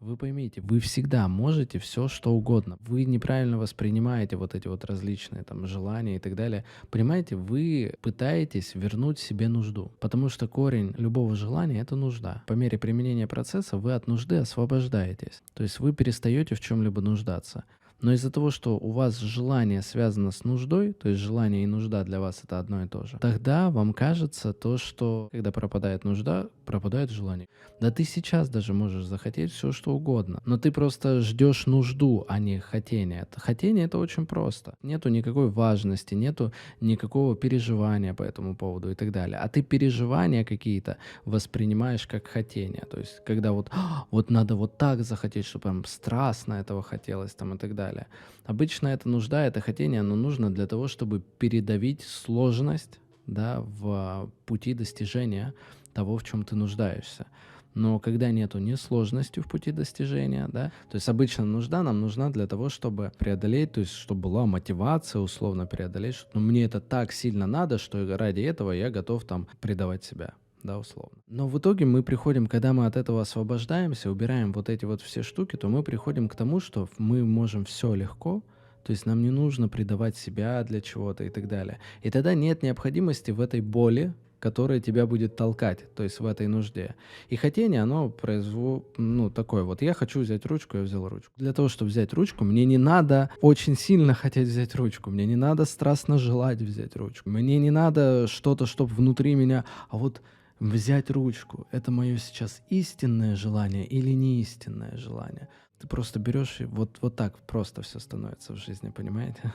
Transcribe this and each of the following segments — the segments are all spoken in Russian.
Вы поймите, вы всегда можете все, что угодно. Вы неправильно воспринимаете вот эти вот различные там желания и так далее. Понимаете, вы пытаетесь вернуть себе нужду, потому что корень любого желания — это нужда. По мере применения процесса вы от нужды освобождаетесь. То есть вы перестаете в чем-либо нуждаться. Но из-за того, что у вас желание связано с нуждой, то есть желание и нужда для вас это одно и то же, тогда вам кажется то, что когда пропадает нужда, пропадает желание. Да ты сейчас даже можешь захотеть все, что угодно, но ты просто ждешь нужду, а не хотение. Хотение — это очень просто. Нету никакой важности, нету никакого переживания по этому поводу и так далее. А ты переживания какие-то воспринимаешь как хотение. То есть когда вот, вот надо вот так захотеть, чтобы прям страстно этого хотелось там и так далее. Обычно эта нужда, это хотение, оно нужно для того, чтобы передавить сложность, да, в пути достижения того, в чем ты нуждаешься. Но когда нету ни сложности в пути достижения, да, то есть обычно нужда нам нужна для того, чтобы преодолеть, то есть чтобы была мотивация условно преодолеть, что ну, мне это так сильно надо, что ради этого я готов там предавать себя, да, условно. Но в итоге мы приходим, когда мы от этого освобождаемся, убираем вот эти вот все штуки, то мы приходим к тому, что мы можем все легко, то есть нам не нужно предавать себя для чего-то и так далее. И тогда нет необходимости в этой боли, которая тебя будет толкать, то есть в этой нужде. И хотение, оно ну, такое вот. Я хочу взять ручку, я взял ручку. Для того, чтобы взять ручку, мне не надо очень сильно хотеть взять ручку, мне не надо страстно желать взять ручку, мне не надо что-то, чтобы внутри меня, а вот взять ручку — это мое сейчас истинное желание или не истинное желание. Ты просто берешь и вот так просто все становится в жизни, понимаете?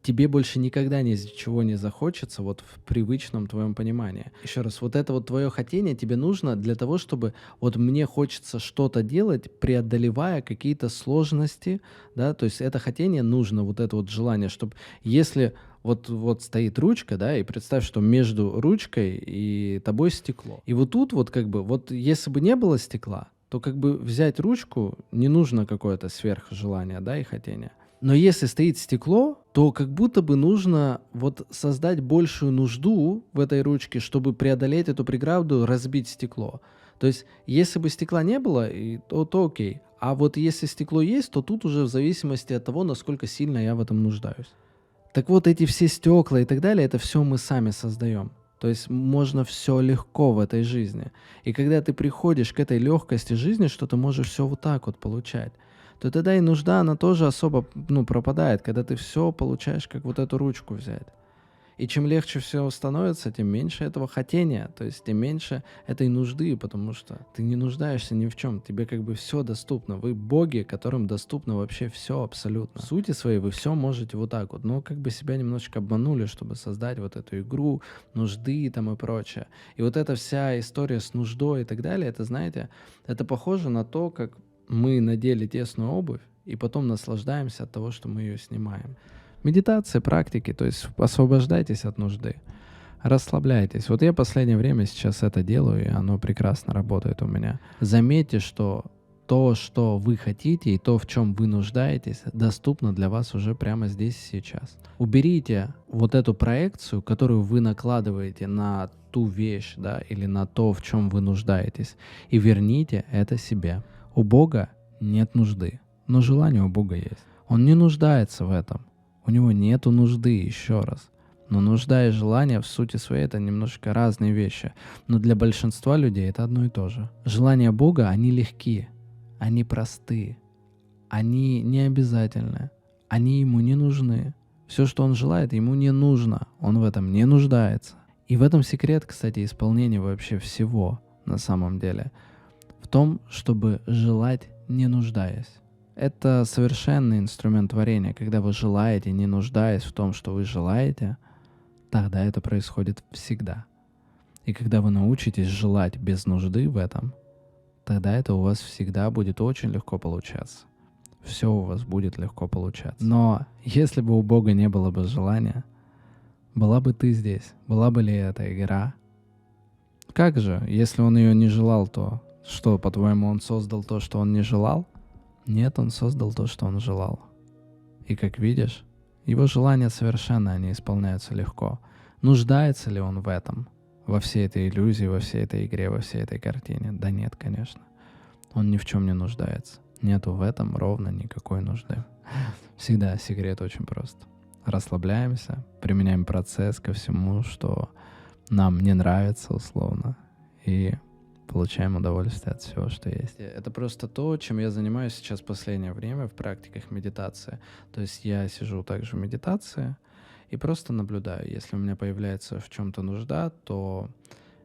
Тебе больше никогда ничего не захочется вот в привычном твоем понимании. Еще раз, вот это вот твое хотение тебе нужно для того, чтобы вот мне хочется что-то делать, преодолевая какие-то сложности, да, то есть это хотение нужно, вот это вот желание, чтобы если вот стоит ручка, да, и представь, что между ручкой и тобой стекло. И вот тут вот как бы, вот если бы не было стекла, то как бы взять ручку не нужно какое-то сверхжелание, да, и хотение. Но если стоит стекло, то как будто бы нужно вот создать большую нужду в этой ручке, чтобы преодолеть эту преграду, разбить стекло. То есть, если бы стекла не было, то окей. А вот если стекло есть, то тут уже в зависимости от того, насколько сильно я в этом нуждаюсь. Так вот, эти все стекла и так далее, это все мы сами создаем. То есть можно все легко в этой жизни. И когда ты приходишь к этой легкости жизни, что ты можешь все вот так вот получать, то тогда и нужда, она тоже особо, ну, пропадает, когда ты все получаешь, как вот эту ручку взять. И чем легче все становится, тем меньше этого хотения, то есть тем меньше этой нужды, потому что ты не нуждаешься ни в чем, тебе как бы все доступно. Вы боги, которым доступно вообще все абсолютно. В сути своей вы все можете вот так вот, но как бы себя немножечко обманули, чтобы создать вот эту игру, нужды там и прочее. И вот эта вся история с нуждой и так далее, это, знаете, это похоже на то, как мы надели тесную обувь и потом наслаждаемся от того, что мы ее снимаем. Медитация, практики, то есть освобождайтесь от нужды, расслабляйтесь. Вот я последнее время сейчас это делаю, и оно прекрасно работает у меня. Заметьте, что то, что вы хотите, и то, в чем вы нуждаетесь, доступно для вас уже прямо здесь и сейчас. Уберите вот эту проекцию, которую вы накладываете на ту вещь, да, или на то, в чем вы нуждаетесь, и верните это себе. У Бога нет нужды, но желание у Бога есть. Он не нуждается в этом. У него нету нужды, еще раз. Но нужда и желание в сути своей — это немножко разные вещи. Но для большинства людей это одно и то же. Желания Бога, они легкие, они простые, они не обязательны, они ему не нужны. Все, что он желает, ему не нужно, он в этом не нуждается. И в этом секрет, кстати, исполнения вообще всего на самом деле. В том, чтобы желать, не нуждаясь. Это совершенный инструмент творения. Когда вы желаете, не нуждаясь в том, что вы желаете, тогда это происходит всегда. И когда вы научитесь желать без нужды в этом, тогда это у вас всегда будет очень легко получаться. Все у вас будет легко получаться. Но если бы у Бога не было бы желания, была бы ты здесь, была бы ли эта игра? Как же, если он ее не желал, то что, по-твоему, он создал то, что он не желал? Нет, он создал то, что он желал. И как видишь, его желания совершенно они исполняются легко. Нуждается ли он в этом? Во всей этой иллюзии, во всей этой игре, во всей этой картине? Да нет, конечно. он ни в чем не нуждается. Нету в этом ровно никакой нужды. Всегда секрет очень прост. Расслабляемся, применяем процесс ко всему, что нам не нравится условно, и получаем удовольствие от всего, что есть. Это просто то, чем я занимаюсь сейчас в последнее время в практиках медитации. То есть я сижу также в медитации и просто наблюдаю. Если у меня появляется в чем-то нужда, то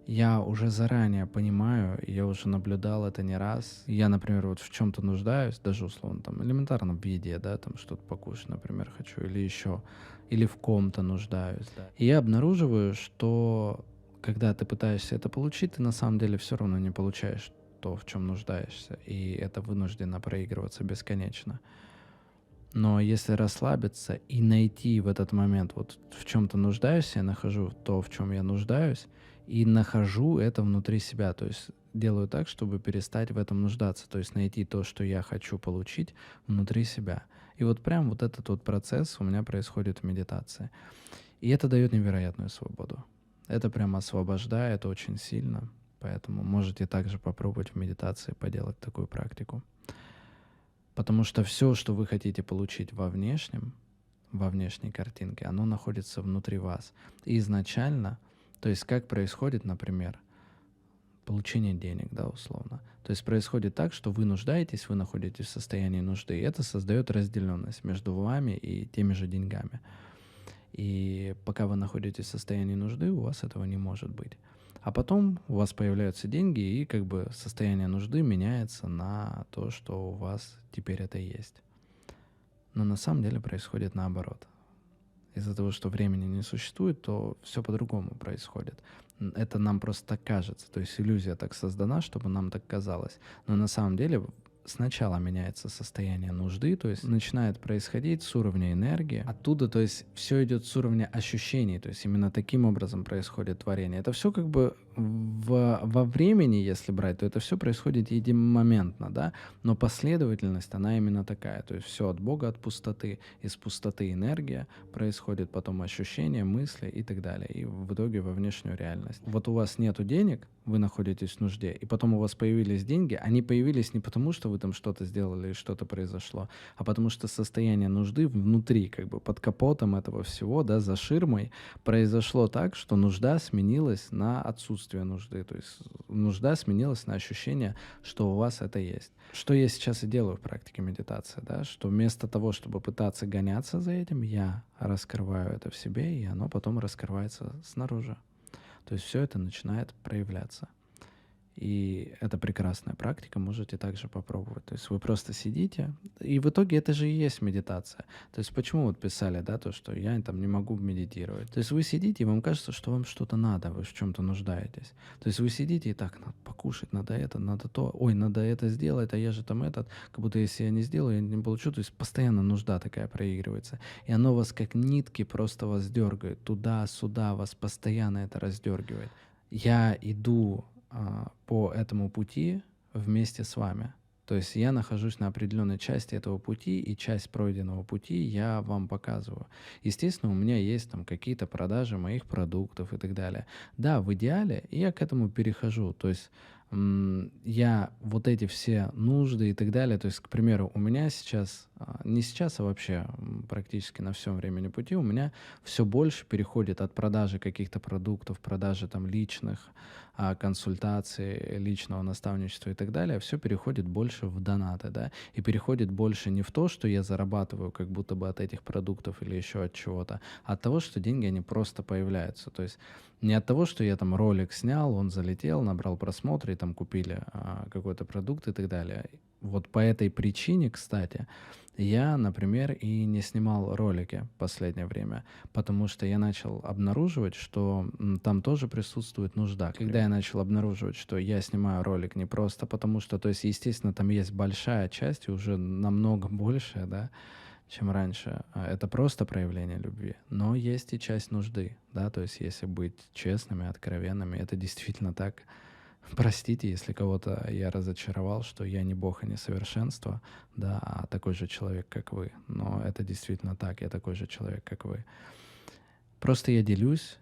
я уже заранее понимаю, я уже наблюдал это не раз. Я, например, вот в чем-то нуждаюсь, даже условно там элементарно в еде, да, там что-то покушать, например, хочу, или еще, или в ком-то нуждаюсь, да. И я обнаруживаю, что когда ты пытаешься это получить, ты на самом деле все равно не получаешь то, в чем нуждаешься, и это вынуждено проигрываться бесконечно. Но если расслабиться и найти в этот момент, вот в чем-то нуждаюсь, я нахожу то, в чем я нуждаюсь, и нахожу это внутри себя. То есть делаю так, чтобы перестать в этом нуждаться. То есть найти то, что я хочу получить внутри себя. И вот прям вот этот вот процесс у меня происходит в медитации. И это дает невероятную свободу. Это прям освобождает очень сильно. Поэтому можете также попробовать в медитации поделать такую практику. Потому что все, что вы хотите получить во внешнем, во внешней картинке, оно находится внутри вас. И изначально, то есть как происходит, например, получение денег, да, условно. То есть происходит так, что вы нуждаетесь, вы находитесь в состоянии нужды, и это создает разделенность между вами и теми же деньгами. И пока вы находитесь в состоянии нужды, у вас этого не может быть. А потом у вас появляются деньги, и как бы состояние нужды меняется на то, что у вас теперь это есть. Но на самом деле происходит наоборот. Из-за того, что времени не существует, то все по-другому происходит. Это нам просто так кажется. То есть иллюзия так создана, чтобы нам так казалось. Но на самом деле сначала меняется состояние нужды, то есть начинает происходить с уровня энергии. Оттуда, то есть все идет с уровня ощущений, то есть именно таким образом происходит творение. Это все как бы во времени, если брать, то это все происходит единомоментно, да, но последовательность, она именно такая, то есть все от Бога, от пустоты, из пустоты энергия, происходит потом ощущения, мысли и так далее, и в итоге во внешнюю реальность. Вот у вас нету денег, вы находитесь в нужде, и потом у вас появились деньги, они появились не потому, что вы там что-то сделали и что-то произошло, а потому что состояние нужды внутри, как бы под капотом этого всего, да, за ширмой, произошло так, что нужда сменилась на отсутствие нужды, то есть нужда сменилась на ощущение, что у вас это есть. Что я сейчас и делаю в практике медитации, да, что вместо того, чтобы пытаться гоняться за этим, я раскрываю это в себе, и оно потом раскрывается снаружи. То есть все это начинает проявляться. И это прекрасная практика, можете также попробовать. То есть вы просто сидите, и в итоге это же и есть медитация. То есть почему вот писали, да, то, что я там не могу медитировать. То есть вы сидите, и вам кажется, что вам что-то надо, вы в чем-то нуждаетесь. То есть вы сидите и так, надо покушать, надо это, надо то, ой, надо это сделать, а я же там этот, как будто если я не сделаю, я не получу. То есть постоянно нужда такая проигрывается. И оно вас как нитки просто вас дергает туда-сюда, вас постоянно это раздергивает. Я иду по этому пути вместе с вами. То есть я нахожусь на определенной части этого пути, и часть пройденного пути я вам показываю. Естественно, у меня есть там какие-то продажи моих продуктов и так далее. Да, в идеале я к этому перехожу. То есть я вот эти все нужды и так далее, то есть, к примеру, у меня сейчас, не сейчас, а вообще практически на всем времени пути, у меня все больше переходит от продажи каких-то продуктов, продажи там личных консультаций, личного наставничества и так далее, все переходит больше в донаты, да, и переходит больше не в то, что я зарабатываю как будто бы от этих продуктов или еще от чего-то, а от того, что деньги, они просто появляются, то есть не от того, что я там ролик снял, он залетел, набрал просмотры, и там купили какой-то продукт и так далее. Вот по этой причине, кстати, я, например, и не снимал ролики в последнее время, потому что я начал обнаруживать, что там тоже присутствует нужда. Когда я начал обнаруживать, что я снимаю ролик не просто потому, что, то есть, естественно, там есть большая часть, и уже намного большая, да, чем раньше. Это просто проявление любви. Но есть и часть нужды, да, то есть если быть честными, откровенными, это действительно так. Простите, если кого-то я разочаровал, что я не Бог и не совершенство, да, а такой же человек, как вы. Но это действительно так, я такой же человек, как вы. Просто я делюсь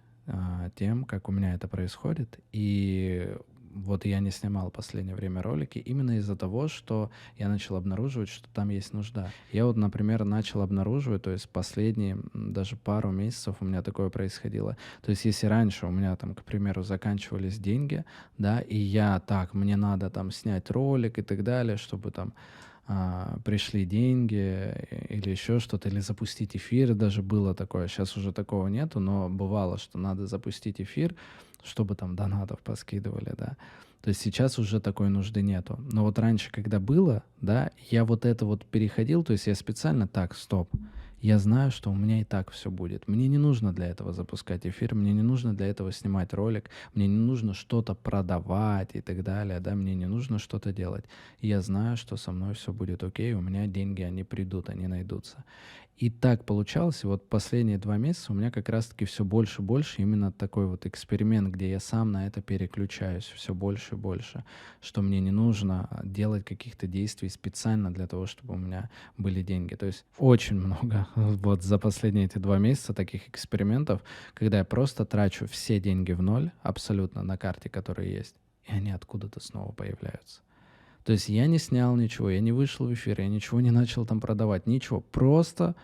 тем, как у меня это происходит, и вот я не снимал в последнее время ролики именно из-за того, что я начал обнаруживать, что там есть нужда. Я вот, например, начал обнаруживать, то есть последние даже пару месяцев у меня такое происходило. То есть если раньше у меня там, к примеру, заканчивались деньги, да, и я так, мне надо там снять ролик и так далее, чтобы там пришли деньги или еще что-то, или запустить эфир, даже было такое. Сейчас уже такого нету, но бывало, что надо запустить эфир, чтобы там донатов поскидывали, да. То есть сейчас уже такой нужды нету. Но вот раньше, когда было, да, я вот это вот переходил, то есть я специально так, стоп, я знаю, что у меня и так все будет. Мне не нужно для этого запускать эфир, мне не нужно для этого снимать ролик, мне не нужно что-то продавать и так далее, да, мне не нужно что-то делать. Я знаю, что со мной все будет окей, у меня деньги, они придут, они найдутся. И так получалось, и вот последние 2 месяца у меня как раз-таки все больше и больше именно такой вот эксперимент, где я сам на это переключаюсь все больше и больше, что мне не нужно делать каких-то действий специально для того, чтобы у меня были деньги. То есть очень много вот за последние эти 2 месяца таких экспериментов, когда я просто трачу все деньги в ноль абсолютно на карте, которые есть, и они откуда-то снова появляются. То есть я не снял ничего, я не вышел в эфир, я ничего не начал там продавать, ничего. Просто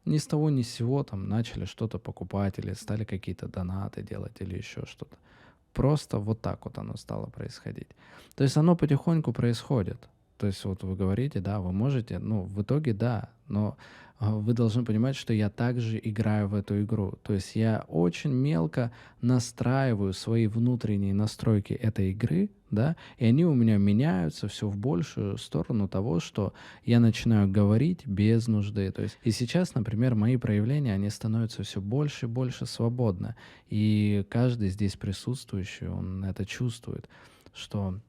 ни с того ни с сего там начали что-то покупать или стали какие-то донаты делать или еще что-то. Просто вот так вот оно стало происходить. То есть оно потихоньку происходит. То есть вот вы говорите, да, вы можете, ну, в итоге да, но вы должны понимать, что я также играю в эту игру. То есть я очень мелко настраиваю свои внутренние настройки этой игры, да, и они у меня меняются все в большую сторону того, что я начинаю говорить без нужды. То есть и сейчас, например, мои проявления, они становятся все больше и больше свободны. И каждый здесь присутствующий, он это чувствует, что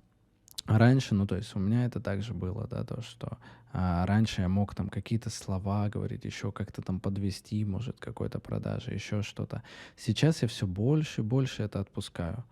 раньше, ну, то есть у меня это также было, да, то, что раньше я мог там какие-то слова говорить, еще как-то там подвести, может, какой-то продажи, еще что-то. Сейчас я все больше и больше это отпускаю,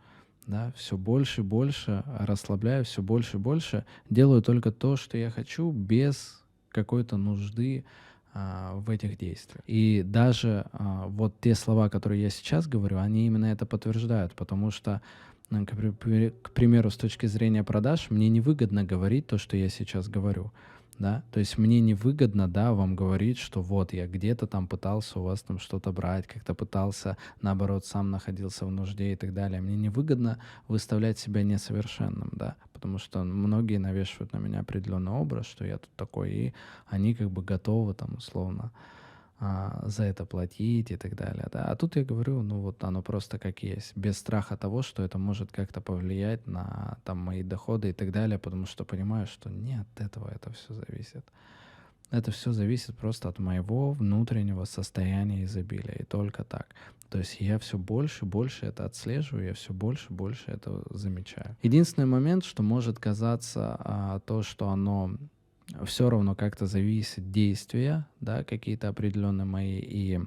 да, все больше и больше расслабляю, все больше и больше делаю только то, что я хочу, без какой-то нужды в этих действиях. И даже вот те слова, которые я сейчас говорю, они именно это подтверждают, потому что к примеру, с точки зрения продаж, мне невыгодно говорить то, что я сейчас говорю, да, то есть мне невыгодно, да, вам говорить, что вот я где-то там пытался у вас там что-то брать, как-то пытался, наоборот, сам находился в нужде и так далее. Мне невыгодно выставлять себя несовершенным, да, потому что многие навешивают на меня определенный образ, что я тут такой, и они как бы готовы там условно за это платить и так далее, да. А тут я говорю, ну вот оно просто как есть, без страха того, что это может как-то повлиять на там мои доходы и так далее, потому что понимаю, что не от этого это все зависит. Это все зависит просто от моего внутреннего состояния изобилия, и только так. То есть я все больше и больше это отслеживаю, я все больше и больше это замечаю. Единственный момент, что может казаться то, что оно все равно как-то зависит действия, да, какие-то определенные мои и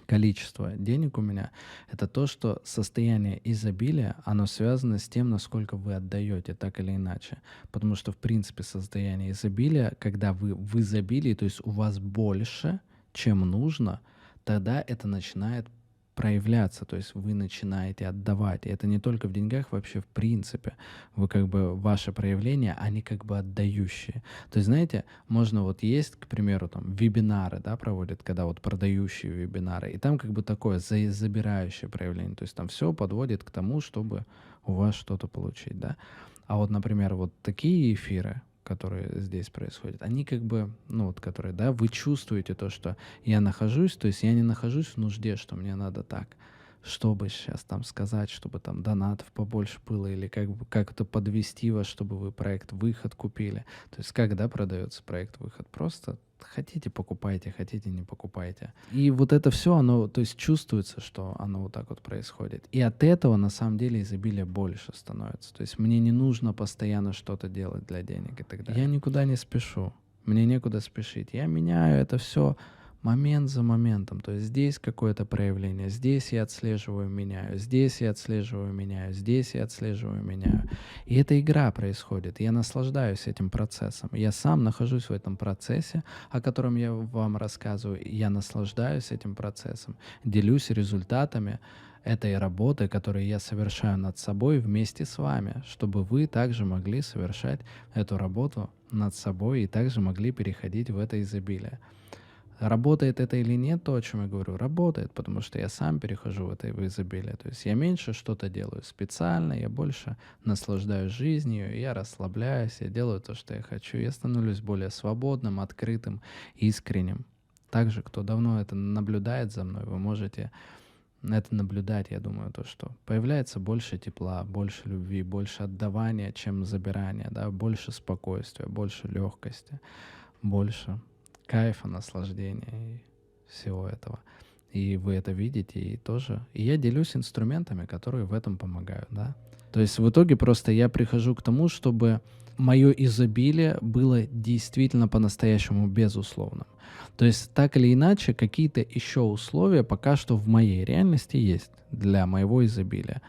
количество денег у меня, это то, что состояние изобилия, оно связано с тем, насколько вы отдаете, так или иначе. Потому что, в принципе, состояние изобилия, когда вы в изобилии, то есть у вас больше, чем нужно, тогда это начинает проявляться, то есть вы начинаете отдавать. И это не только в деньгах, вообще в принципе. Вы как бы, ваши проявления, они как бы отдающие. То есть, знаете, можно вот есть, к примеру, там вебинары, да, проводят, когда вот продающие вебинары, и там как бы такое забирающее проявление. То есть там все подводит к тому, чтобы у вас что-то получить, да. А вот, например, вот такие эфиры, которые здесь происходят, они как бы, ну вот, которые, да, вы чувствуете то, что я нахожусь, то есть я не нахожусь в нужде, что мне надо так, чтобы сейчас там сказать, чтобы там донатов побольше было, или как бы как-то подвести вас, чтобы вы проект «Выход» купили. То есть когда продается проект «Выход», просто хотите — покупайте, хотите — не покупайте. И вот это все, оно, то есть чувствуется, что оно вот так вот происходит. И от этого на самом деле изобилие больше становится. То есть мне не нужно постоянно что-то делать для денег и так далее. Я никуда не спешу, мне некуда спешить. Я меняю это все момент за моментом. То есть здесь какое-то проявление, здесь я отслеживаю, меняю, здесь я отслеживаю, меняю, здесь я отслеживаю, меняю. И эта игра происходит. Я наслаждаюсь этим процессом. Я сам нахожусь в этом процессе, о котором я вам рассказываю. Я наслаждаюсь этим процессом, делюсь результатами. этой работы, которую я совершаю над собой вместе с вами, чтобы вы также могли совершать эту работу над собой и также могли переходить в это изобилие. Работает это или нет, то, о чем я говорю, работает, потому что я сам перехожу в это в изобилие. То есть я меньше что-то делаю специально, я больше наслаждаюсь жизнью, я расслабляюсь, я делаю то, что я хочу, я становлюсь более свободным, открытым, искренним. Также, кто давно это наблюдает за мной, вы можете это наблюдать, я думаю, то, что появляется больше тепла, больше любви, больше отдавания, чем забирания, да, больше спокойствия, больше легкости, больше кайфа, наслаждения и всего этого. И вы это видите, и тоже. И я делюсь инструментами, которые в этом помогают, да. То есть в итоге просто я прихожу к тому, чтобы мое изобилие было действительно по-настоящему безусловным. То есть так или иначе какие-то еще условия пока что в моей реальности есть для моего изобилия.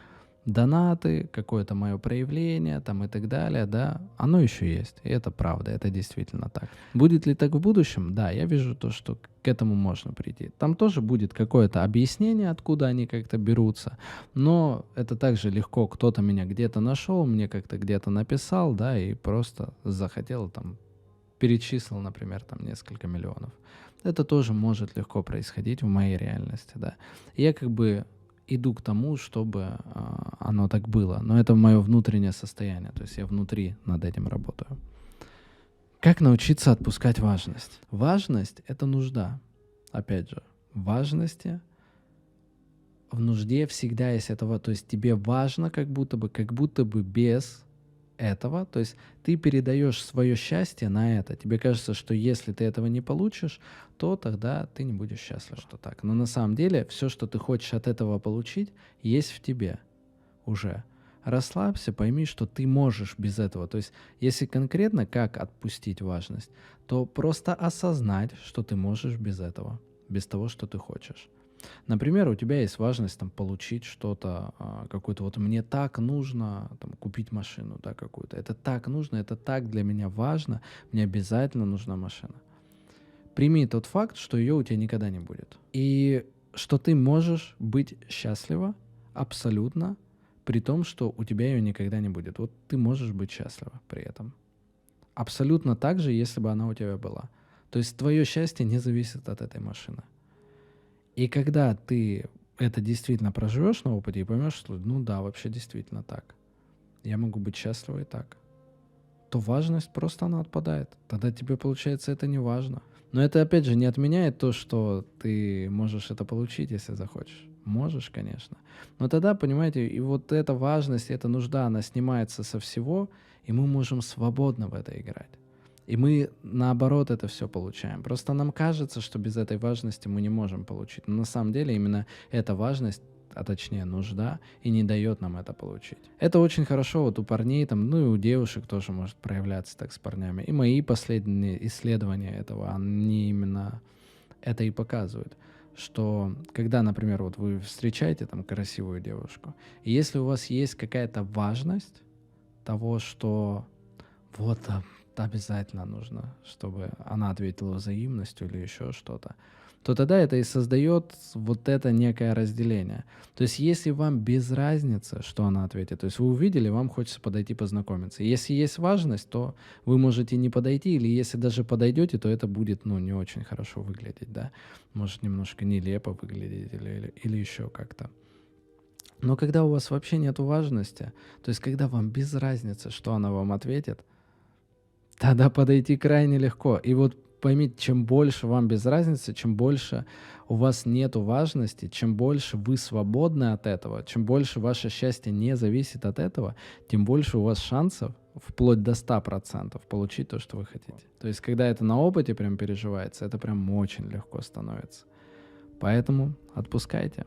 Донаты, какое-то мое проявление там и так далее, да, оно еще есть. И это правда, это действительно так. Будет ли так в будущем? Да, я вижу то, что к этому можно прийти. Там тоже будет какое-то объяснение, откуда они как-то берутся, но это также легко. Кто-то меня где-то нашел, мне как-то где-то написал, да, и просто захотел там, перечислил, например, там несколько миллионов. Это тоже может легко происходить в моей реальности, да. И я как бы иду к тому, чтобы оно так было. Но это мое внутреннее состояние. То есть я внутри над этим работаю. Как научиться отпускать важность? Важность — это нужда. Опять же, в важности, в нужде всегда есть этого. То есть тебе важно как будто бы без этого, то есть ты передаешь свое счастье на это. Тебе кажется, что если ты этого не получишь, то тогда ты не будешь счастлив, что так. Но на самом деле все, что ты хочешь от этого получить, есть в тебе уже. Расслабься, пойми, что ты можешь без этого. То есть если конкретно как отпустить важность, то просто осознать, что ты можешь без этого, без того, что ты хочешь. Например, у тебя есть важность там, получить что-то, какую-то вот мне так нужно там, купить машину, да, какую-то. Это так нужно, это так для меня важно, мне обязательно нужна машина. Прими тот факт, что ее у тебя никогда не будет. И что ты можешь быть счастлива абсолютно, при том, что у тебя ее никогда не будет. Вот ты можешь быть счастлива при этом. Абсолютно так же, если бы она у тебя была. То есть твое счастье не зависит от этой машины. И когда ты это действительно проживешь на опыте и поймешь, что ну да, вообще действительно так, я могу быть счастливой так, то важность просто она отпадает. Тогда тебе, получается, это не важно. Но это, опять же, не отменяет то, что ты можешь это получить, если захочешь. Можешь, конечно. Но тогда, понимаете, и вот эта важность, эта нужда, она снимается со всего, и мы можем свободно в это играть. И мы, наоборот, это все получаем. Просто нам кажется, что без этой важности мы не можем получить. Но на самом деле именно эта важность, а точнее нужда, и не дает нам это получить. Это очень хорошо вот у парней, там, ну и у девушек тоже может проявляться так с парнями. И мои последние исследования этого, они именно это и показывают. Что когда, например, вот вы встречаете там красивую девушку, и если у вас есть какая-то важность того, что вот обязательно нужно, чтобы она ответила взаимностью или еще что-то, то тогда это и создает вот это некое разделение. То есть если вам без разницы, что она ответит, то есть вы увидели, вам хочется подойти познакомиться. Если есть важность, то вы можете не подойти, или если даже подойдете, то это будет, ну, не очень хорошо выглядеть, да, может немножко нелепо выглядеть или еще как-то. Но когда у вас вообще нет важности, то есть когда вам без разницы, что она вам ответит, тогда подойти крайне легко. И вот поймите, чем больше вам без разницы, чем больше у вас нету важности, чем больше вы свободны от этого, чем больше ваше счастье не зависит от этого, тем больше у вас шансов вплоть до 100% получить то, что вы хотите. То есть, когда это на опыте прям переживается, это прям очень легко становится. Поэтому отпускайте.